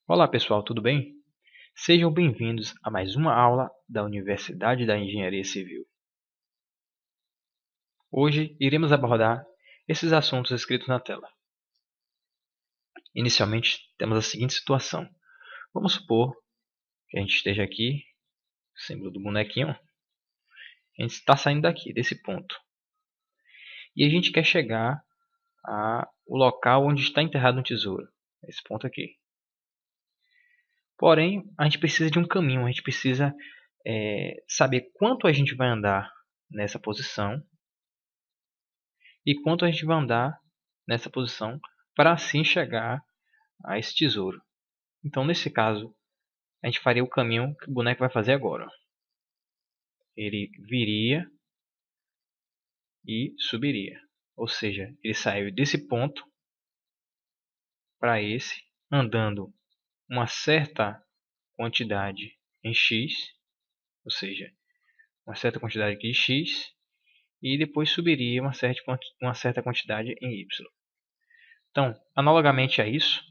Olá pessoal, tudo bem? Sejam bem-vindos a mais uma aula da Universidade da Engenharia Civil. Hoje iremos abordar esses assuntos escritos na tela. Inicialmente, temos a seguinte situação. Vamos supor que a gente esteja aqui, símbolo do bonequinho. A gente está saindo daqui, desse ponto. E a gente quer chegar ao local onde está enterrado um tesouro. Esse ponto aqui. Porém, a gente precisa de um caminho, a gente precisa saber quanto a gente vai andar nessa posição e quanto a gente vai andar nessa posição para assim chegar a esse tesouro. Então, nesse caso, a gente faria o caminho que o boneco vai fazer agora. Ele viria e subiria. Ou seja, ele saiu desse ponto para esse, andando uma certa quantidade em x, ou seja, uma certa quantidade aqui de x, e depois subiria uma certa quantidade em y. Então, analogamente a isso,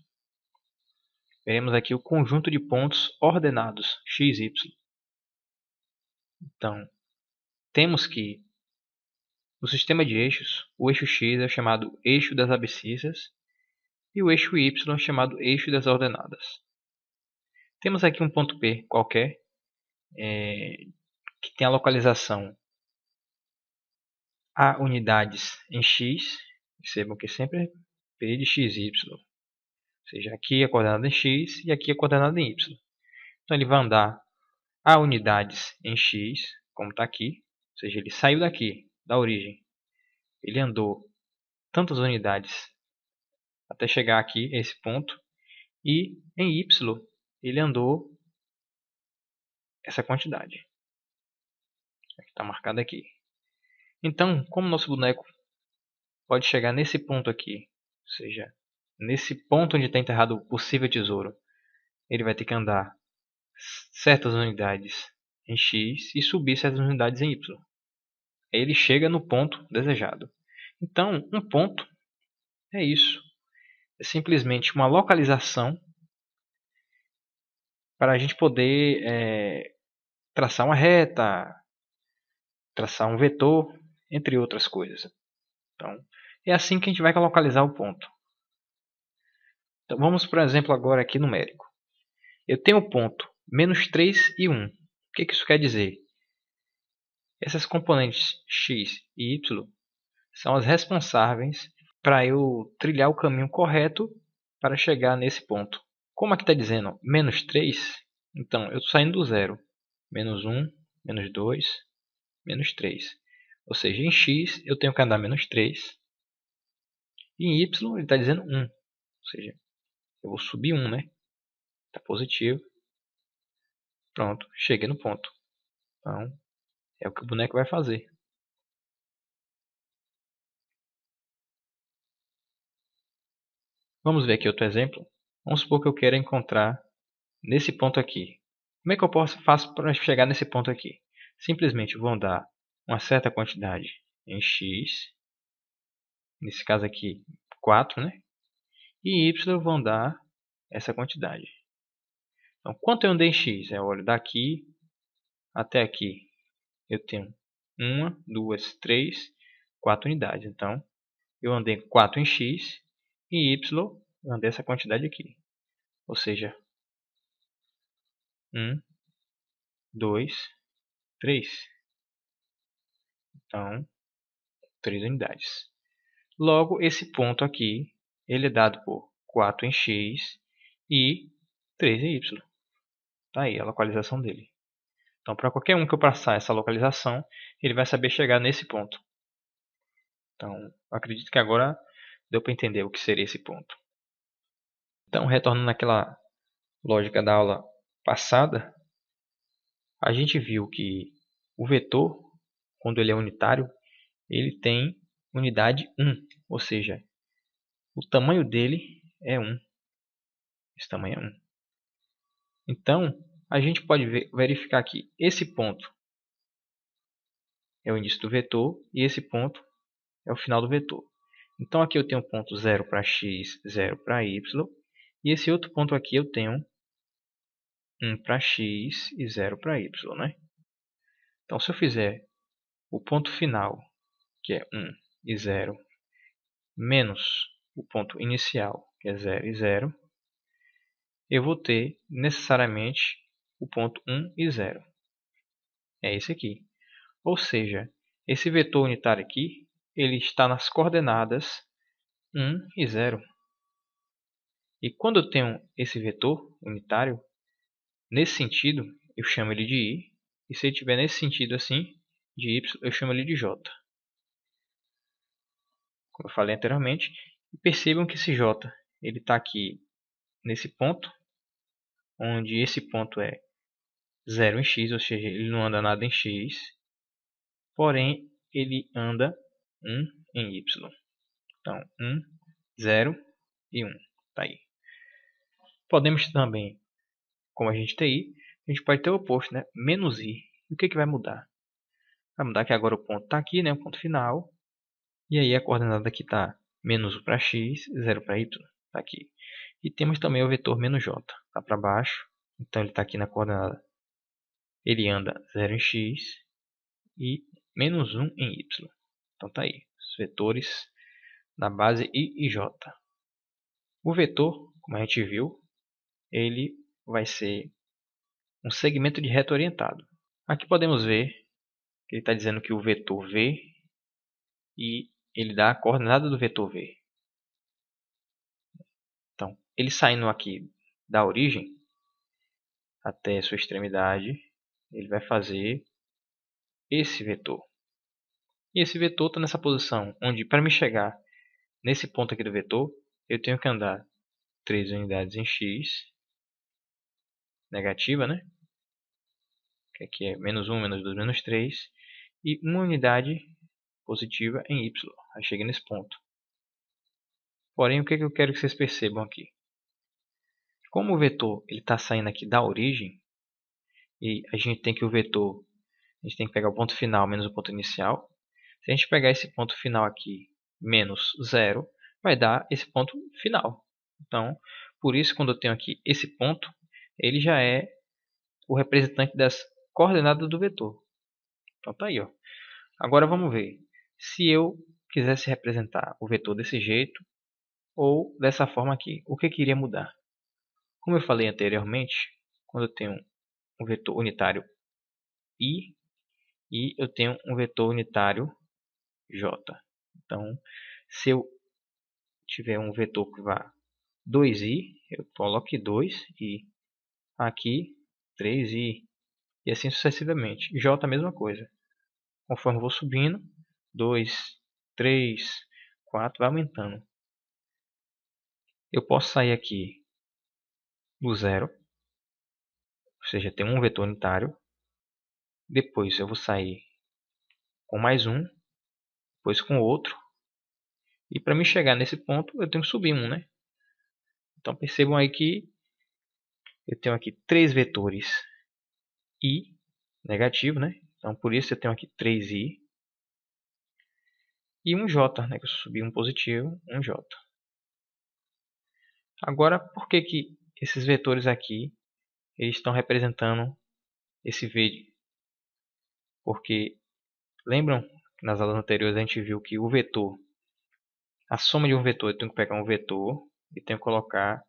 veremos aqui o conjunto de pontos ordenados x, y. Então, temos que no sistema de eixos, o eixo x é chamado eixo das abscissas e o eixo y é chamado eixo das ordenadas. Temos aqui um ponto P qualquer, que tem a localização a unidades em x. Percebam que sempre é P de x, y. Ou seja, aqui a coordenada em x e aqui a coordenada em y. Então ele vai andar a unidades em x, como está aqui. Ou seja, ele saiu daqui, da origem. Ele andou tantas unidades até chegar aqui, a esse ponto. E em y, ele andou essa quantidade. Está marcado aqui. Então, como nosso boneco pode chegar nesse ponto aqui, ou seja, nesse ponto onde está enterrado o possível tesouro, ele vai ter que andar certas unidades em x e subir certas unidades em y. Aí ele chega no ponto desejado. Então, um ponto é isso. É simplesmente uma localização para a gente poder traçar uma reta, traçar um vetor, entre outras coisas. Então, é assim que a gente vai localizar o ponto. Então, vamos, por exemplo, agora aqui numérico. Eu tenho o ponto menos 3 e 1. O que isso quer dizer? Essas componentes x e y são as responsáveis para eu trilhar o caminho correto para chegar nesse ponto. Como aqui está dizendo menos 3, então eu estou saindo do zero. Menos 1, menos 2, menos 3. Ou seja, em x eu tenho que andar menos 3. E em y ele está dizendo 1. Ou seja, eu vou subir 1, né? Está positivo. Pronto, cheguei no ponto. Então, é o que o boneco vai fazer. Vamos ver aqui outro exemplo. Vamos supor que eu queira encontrar nesse ponto aqui. Como é que eu faço para chegar nesse ponto aqui? Simplesmente vou andar uma certa quantidade em x. Nesse caso aqui, 4, né? E em y eu vou andar essa quantidade. Então, quanto eu andei em x? Eu olho daqui até aqui. Eu tenho 1, 2, 3, 4 unidades. Então, eu andei 4 em x e em y eu andei essa quantidade aqui. Ou seja, 1, 2, 3. Então, 3 unidades. Logo, esse ponto aqui, ele é dado por 4 em x e 3 em y. Está aí a localização dele. Então, para qualquer um que eu passar essa localização, ele vai saber chegar nesse ponto. Então, acredito que agora deu para entender o que seria esse ponto. Então, retornando àquela lógica da aula passada, a gente viu que o vetor, quando ele é unitário, ele tem unidade 1, ou seja, o tamanho dele é 1. Esse tamanho é 1. Então, a gente pode verificar que esse ponto é o início do vetor e esse ponto é o final do vetor. Então, aqui eu tenho ponto 0 para x, 0 para y E esse outro ponto aqui eu tenho 1 para x e 0 para y, né? Então, se eu fizer o ponto final, que é 1 e 0, menos o ponto inicial, que é 0 e 0, eu vou ter necessariamente o ponto 1 e 0. É esse aqui. Ou seja, esse vetor unitário aqui, ele está nas coordenadas 1 e 0. E quando eu tenho esse vetor unitário, nesse sentido, eu chamo ele de i. E se ele estiver nesse sentido assim, de y, eu chamo ele de j. Como eu falei anteriormente. E percebam que esse j ele está aqui nesse ponto, onde esse ponto é 0 em x, ou seja, ele não anda nada em x. Porém, ele anda 1 em y. Então, 1, 0 e 1. Tá aí. Podemos também, como a gente tem i, a gente pode ter o oposto, né? Menos i. E o que, que vai mudar? Vai mudar que agora o ponto está aqui, né? O ponto final. E aí a coordenada aqui está menos 1 para x, 0 para y. Está aqui. E temos também o vetor menos j. Está para baixo. Então ele está aqui na coordenada. Ele anda 0 em x e menos 1 em y. Então está aí. Os vetores na base i e j. O vetor, como a gente viu, ele vai ser um segmento de reto orientado. Aqui podemos ver que ele está dizendo que o vetor v e ele dá a coordenada do vetor v. Então, ele saindo aqui da origem até sua extremidade, ele vai fazer esse vetor. E esse vetor está nessa posição, onde para me chegar nesse ponto aqui do vetor, eu tenho que andar 3 unidades em x, negativa, né? Que aqui é menos 1, menos 2, menos 3, e 1 unidade positiva em y. Aí chega nesse ponto. Porém, o que eu quero que vocês percebam aqui? Como o vetor está saindo aqui da origem, e a gente tem que o vetor, a gente tem que pegar o ponto final menos o ponto inicial. Se a gente pegar esse ponto final aqui, menos 0, vai dar esse ponto final. Então, por isso, quando eu tenho aqui esse ponto, ele já é o representante das coordenadas do vetor. Então, tá aí, ó. Agora vamos ver. Se eu quisesse representar o vetor desse jeito, ou dessa forma aqui, o que iria mudar? Como eu falei anteriormente, quando eu tenho um vetor unitário i e eu tenho um vetor unitário j. Então, se eu tiver um vetor que vá 2i, eu coloco 2i. Aqui 3i. E assim sucessivamente. J a mesma coisa. Conforme eu vou subindo, 2, 3, 4, vai aumentando. Eu posso sair aqui do zero, ou seja, tem um vetor unitário. Depois eu vou sair com mais um, depois com outro. E para me chegar nesse ponto, eu tenho que subir um, né? Então percebam aí que eu tenho aqui 3 vetores i negativo, né? Então por isso eu tenho aqui 3i. E um j, né? Que eu subi um positivo, um j. Agora, por que esses vetores aqui eles estão representando esse v? Porque lembram que nas aulas anteriores a gente viu que o vetor, a soma de um vetor, eu tenho que pegar um vetor e tenho que colocar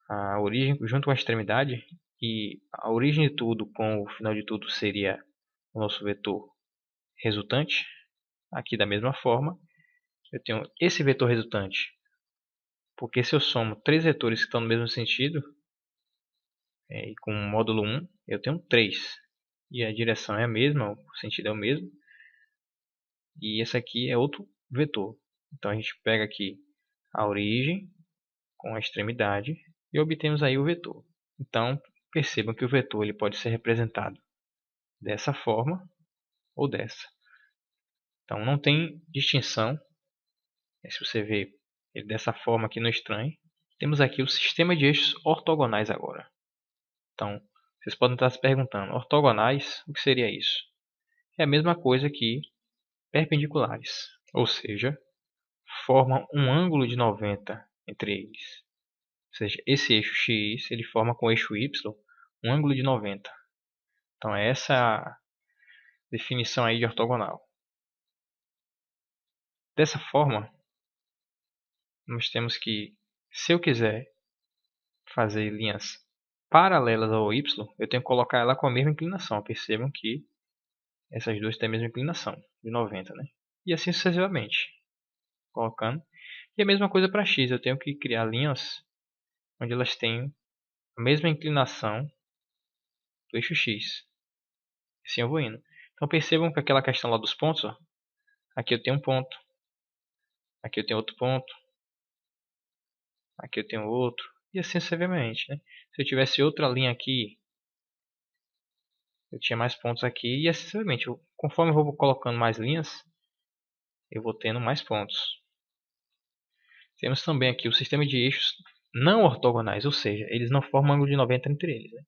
a origem junto com a extremidade, e a origem de tudo com o final de tudo seria o nosso vetor resultante. Aqui da mesma forma, eu tenho esse vetor resultante, porque se eu somo 3 vetores que estão no mesmo sentido, e com o módulo 1, eu tenho 3. E a direção é a mesma, o sentido é o mesmo. E esse aqui é outro vetor. Então a gente pega aqui a origem com a extremidade e obtemos aí o vetor. Então percebam que o vetor ele pode ser representado dessa forma ou dessa. Então não tem distinção. Se você vê ele dessa forma aqui no estranho, temos aqui o sistema de eixos ortogonais agora. Então vocês podem estar se perguntando, ortogonais, o que seria isso? É a mesma coisa que perpendiculares, ou seja, formam um ângulo de 90 entre eles. seja, esse eixo X ele forma com o eixo Y um ângulo de 90. Então essa é a definição aí de ortogonal. Dessa forma, nós temos que, se eu quiser fazer linhas paralelas ao Y, eu tenho que colocar ela com a mesma inclinação. Percebam que essas duas têm a mesma inclinação, de 90, né? E assim sucessivamente, colocando. E a mesma coisa para X, eu tenho que criar linhas onde elas têm a mesma inclinação do eixo X. Assim eu vou indo. Então percebam que aquela questão lá dos pontos, ó, aqui eu tenho um ponto, aqui eu tenho outro ponto, aqui eu tenho outro, e assim sucessivamente, né? Se eu tivesse outra linha aqui, eu tinha mais pontos aqui, e assim sucessivamente. Conforme eu vou colocando mais linhas, eu vou tendo mais pontos. Temos também aqui o sistema de eixos não ortogonais, ou seja, eles não formam ângulo de 90 entre eles, né?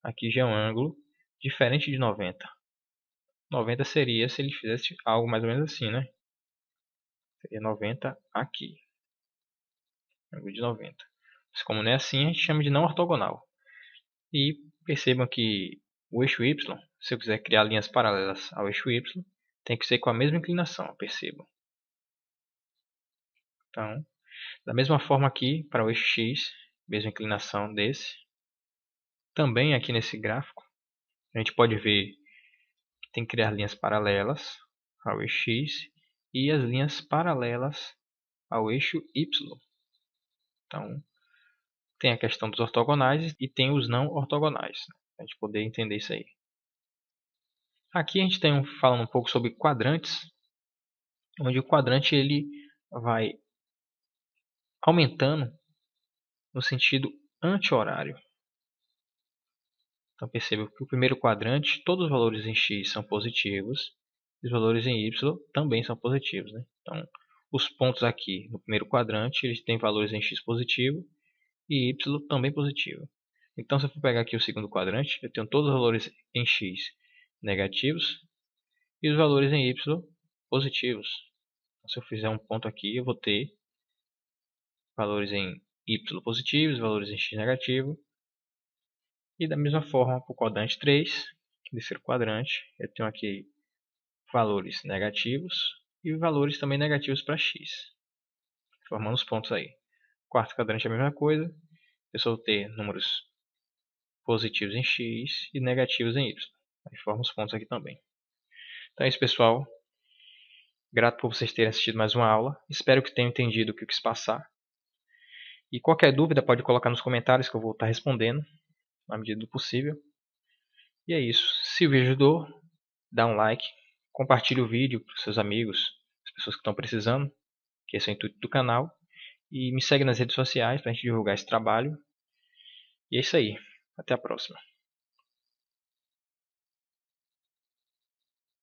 Aqui já é um ângulo diferente de 90. 90 seria se ele fizesse algo mais ou menos assim, né? Seria 90 aqui. Ângulo de 90. Mas como não é assim, a gente chama de não ortogonal. E percebam que o eixo Y, se eu quiser criar linhas paralelas ao eixo Y, tem que ser com a mesma inclinação, percebam. Então, da mesma forma aqui para o eixo X, mesma inclinação desse. Também aqui nesse gráfico, a gente pode ver que tem que criar linhas paralelas ao eixo X e as linhas paralelas ao eixo Y. Então, tem a questão dos ortogonais e tem os não ortogonais, né? Para a gente poder entender isso aí. Aqui a gente tem falando um pouco sobre quadrantes, onde o quadrante ele vai aumentando no sentido anti-horário. Então perceba que o primeiro quadrante, todos os valores em x são positivos, e os valores em y também são positivos, né? Então os pontos aqui no primeiro quadrante eles têm valores em x positivo e y também positivo. Então se eu for pegar aqui o segundo quadrante, eu tenho todos os valores em x negativos e os valores em y positivos. Então, se eu fizer um ponto aqui, eu vou ter valores em y positivos, valores em x negativo. E da mesma forma para o quadrante 3, terceiro quadrante, eu tenho aqui valores negativos e valores também negativos para x, formando os pontos aí. Quarto quadrante é a mesma coisa, eu só vou ter números positivos em x e negativos em y. Aí forma os pontos aqui também. Então é isso, pessoal. Grato por vocês terem assistido mais uma aula. Espero que tenham entendido o que eu quis passar. E qualquer dúvida pode colocar nos comentários que eu vou estar respondendo na medida do possível. E é isso. Se o vídeo ajudou, dá um like, compartilhe o vídeo para os seus amigos, as pessoas que estão precisando, que esse é o intuito do canal. E me segue nas redes sociais para a gente divulgar esse trabalho. E é isso aí. Até a próxima.